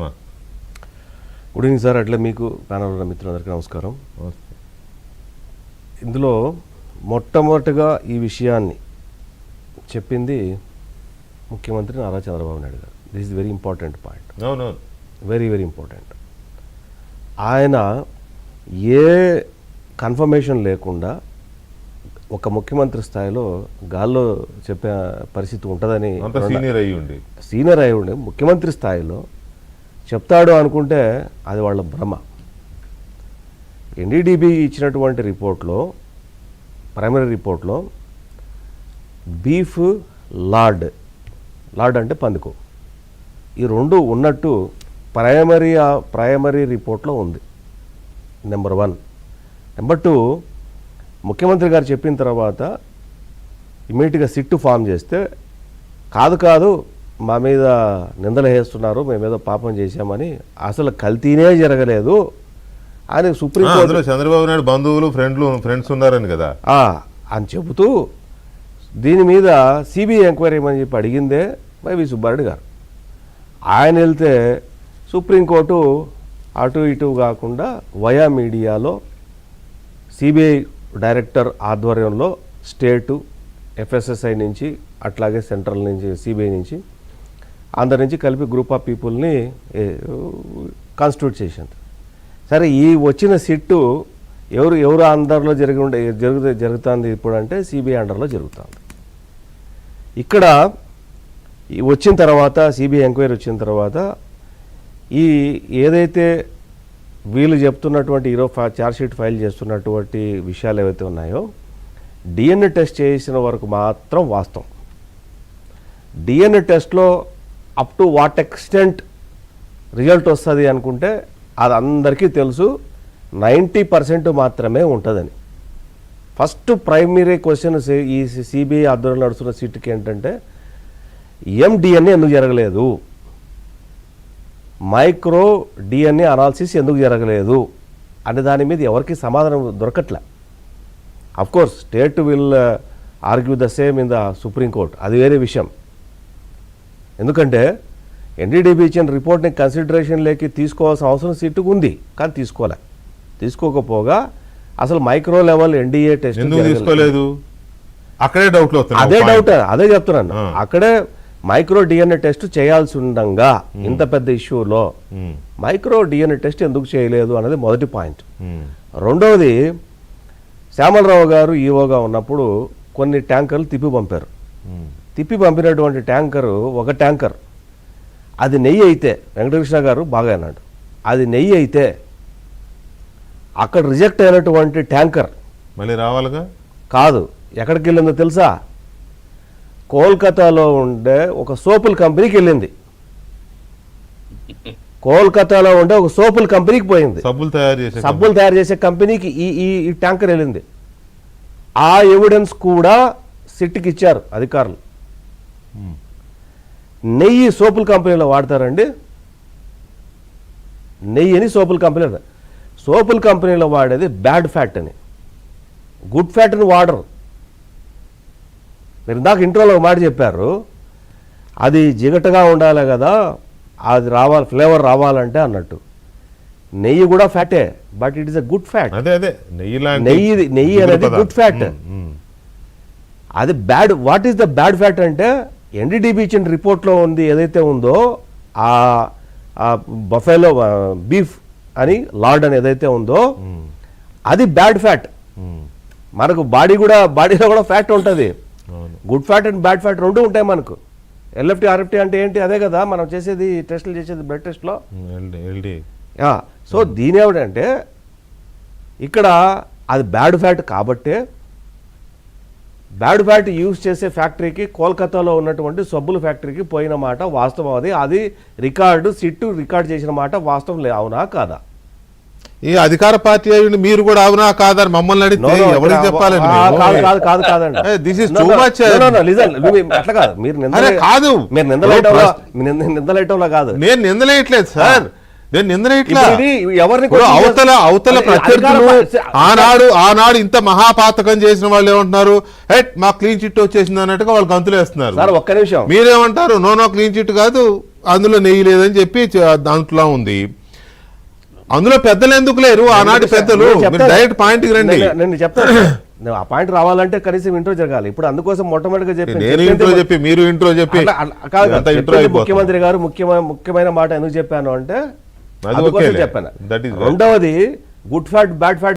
Good evening sir. అట్లా మీకు panel ఉన్న మిత్రులందరికీ నమస్కారం. ఇందులో మొట్టమొదటిగా ఈ విషయాన్ని చెప్పింది ముఖ్యమంత్రి నారా చంద్రబాబు నాయుడు గారు. This is very important point. Very very important. ఆయన ఏ కన్ఫర్మేషన్ లేకుండా ఒక ముఖ్యమంత్రి స్థాయిలో గాల్లో చెప్పే పరిస్థితి ఉంటుందని, సీనియర్ అయి ఉండి ముఖ్యమంత్రి స్థాయిలో చెప్తాడు అనుకుంటే అది వాళ్ళ భ్రమ. ఎన్డీడీబీ ఇచ్చినటువంటి రిపోర్ట్లో, ప్రైమరీ రిపోర్ట్లో బీఫ్ లార్డ్ అంటే పందుకు, ఈ రెండు ఉన్నట్టు ప్రైమరీ రిపోర్ట్లో ఉంది. నెంబర్ 1. నెంబర్ 2, ముఖ్యమంత్రి గారు చెప్పిన తర్వాత ఇమీడియట్గా సిట్టు ఫామ్ చేస్తే కాదు మా మీద నిందలు వేస్తున్నారు, మేమేదో పాపం చేశామని, అసలు కల్తీనే జరగలేదు అని సుప్రీంకోర్టు, చంద్రబాబు నాయుడు బంధువులు ఫ్రెండ్స్ ఉన్నారని కదా అని చెబుతూ దీని మీద సిబిఐ ఎంక్వైరీ అని చెప్పి అడిగిందే వైవి సుబ్బారెడ్డి గారు. ఆయన వెళ్తే సుప్రీంకోర్టు అటు ఇటు కాకుండా వయా మీడియాలో సిబిఐ డైరెక్టర్ ఆధ్వర్యంలో స్టేటు, ఎఫ్ఎస్ఎస్ఐ నుంచి, అట్లాగే సెంట్రల్ నుంచి, సిబిఐ నుంచి, అందరి నుంచి కలిపి గ్రూప్ ఆఫ్ పీపుల్ని కాన్స్టిట్యూట్ చేసింది. సరే, ఈ వచ్చిన సిట్టు ఎవరు అండర్లో జరుగుతుంది ఇప్పుడు అంటే సిబిఐ అండర్లో జరుగుతుంది. ఇక్కడ వచ్చిన తర్వాత సిబిఐ ఎంక్వైరీ వచ్చిన తర్వాత ఈ ఏదైతే వీళ్ళు చెప్తున్నటువంటి ఛార్జ్షీట్ ఫైల్ చేస్తున్నటువంటి విషయాలు ఏవైతే ఉన్నాయో, డిఎన్ఏ టెస్ట్ చేసిన వరకు మాత్రం వాస్తవం. డిఎన్ఏ టెస్ట్లో up to what extent result వస్తుంది అనుకుంటే అది అందరికీ తెలుసు 90% మాత్రమే ఉంటుందని. ఫస్ట్ ప్రైమరీ క్వశ్చన్ ఈ సిబిఐ ఆధ్వర్యంలో నడుస్తున్న సీటుకి ఏంటంటే ఎండిఎన్ఏ ఎందుకు జరగలేదు, మైక్రో డిఎన్ఏ అనాలిసిస్ ఎందుకు జరగలేదు అనే దాని మీద ఎవరికి సమాధానం దొరకట్లే. Of course state will argue the same in the Supreme Court, అది వేరే విషయం. ఎందుకంటే ఎన్డీడీబీ ఇచ్చిన రిపోర్ట్ని కన్సిడరేషన్లోకి తీసుకోవాల్సిన అవసరం సీటుకు ఉంది, కానీ తీసుకోకపోగా అసలు మైక్రో లెవెల్ ఎన్డీఏ టెస్ట్ తీసుకోలేదు. అక్కడే డౌట్, అదే చెప్తున్నాను. అక్కడే మైక్రో డిఎన్ఏ టెస్ట్ చేయాల్సి ఉండగా ఇంత పెద్ద ఇష్యూలో మైక్రో డిఎన్ఏ టెస్ట్ ఎందుకు చేయలేదు అనేది మొదటి పాయింట్. రెండవది, శ్యామలరావు గారు ఈఓగా ఉన్నప్పుడు కొన్ని ట్యాంకర్లు తిప్పి పంపినటువంటి ఒక ట్యాంకర్ అది నెయ్యి అయితే, వెంకటకృష్ణ గారు బాగా అన్నాడు, అది నెయ్యి అయితే అక్కడ రిజెక్ట్ అయినటువంటి ట్యాంకర్ మళ్ళీ రావాలిగా కాదు, ఎక్కడికి వెళ్ళిందో తెలుసా? కోల్కతాలో ఉండే ఒక సోపుల కంపెనీకి వెళ్ళింది. కోల్కతాలో ఉండే ఒక సోపుల కంపెనీకి పోయింది, సబ్బులు తయారు చేసే కంపెనీకి ఈ ట్యాంకర్ వెళ్ళింది. ఆ ఎవిడెన్స్ కూడా సిట్కి ఇచ్చారు అధికారులు. నెయ్యి సోపుల కంపెనీలో వాడతారండి, నెయ్యిని సోపుల కంపెనీలో వాడేది బ్యాడ్ ఫ్యాట్ అని, గుడ్ ఫ్యాట్ని వాడరు. మీరు ఇందాక ఇంట్రోలో ఒక మాట చెప్పారు, అది జిగటగా ఉండాలి కదా, అది ఫ్లేవర్ రావాలంటే అన్నట్టు. నెయ్యి కూడా ఫ్యాటే, but it is a good fat. నెయ్యి అనేది గుడ్ ఫ్యాట్. అది bad. What is the bad fat అంటే ఎన్డీడీబీ ఇచ్చిన రిపోర్ట్లో ఉంది ఏదైతే ఉందో, ఆ బఫెలో బీఫ్ అని లార్డ్ అని ఏదైతే ఉందో అది బ్యాడ్ ఫ్యాట్. మనకు బాడీలో కూడా ఫ్యాట్ ఉంటుంది. Good fat and bad fat రెండు ఉంటాయి మనకు. ఎల్ఎఫ్టీ ఆర్ఎఫ్టీ అంటే ఏంటి? అదే కదా మనం చేసేది, టెస్టులు చేసేది బ్లడ్ టెస్ట్లో. సో దీని ఏమిటంటే ఇక్కడ అది బ్యాడ్ ఫ్యాట్ కాబట్టే బ్యాడ్ ఫ్యాట్ యూజ్ చేసే ఫ్యాక్టరీకి, కోల్కతాలో ఉన్నటువంటి సబ్బుల ఫ్యాక్టరీకి పోయిన మాట వాస్తవం. అది సిట్టు రికార్డు చేసిన మాట వాస్తవం. అవునా కాదా? ఈ అధికార పార్టీ అయ్యి మీరు కూడా అవునా కాదని మమ్మల్ని అడిగితే ఎవరికి చెప్పాలండి? అట్లా కాదు, మీరు నిందలేయటంలో కాదు. నేను నిందలేయట్లేదు సార్, నేను నిందలేయట్లా. అవతల ప్రత్యర్థులు ఆనాడు ఇంత మహాపాతకం చేసిన వాళ్ళు ఏమంటున్నారు, మా క్లీన్ చిట్ వచ్చేసింది అన్నట్టుగా వాళ్ళు గంతులు వేస్తున్నారు. ఒక్క నిమిషం, మీరేమంటారు? నో క్లీన్ చిట్ కాదు, అందులో నెయ్యి లేదని చెప్పి దాంట్లో ఉంది. అందులో పెద్దలు ఎందుకు లేరు? ఆనాటి పెద్దలు డైరెక్ట్ పాయింట్ రండి. నేను చెప్తాను, ఆ పాయింట్ రావాలంటే కనీసం ఇంట్రో జరగాలి. ఇప్పుడు అందుకోసం మొట్టమొదటిగా నేను ఇంట్రో చెప్పి మీరు ఇంట్రో చెప్పి ముఖ్యమంత్రి గారు ముఖ్యమైన మాట ఎందుకు చెప్పాను అంటే అందుకోసం చెప్పాను. రెండవది గుడ్ ఫ్యాట్ బ్యాడ్ ఫ్యాట్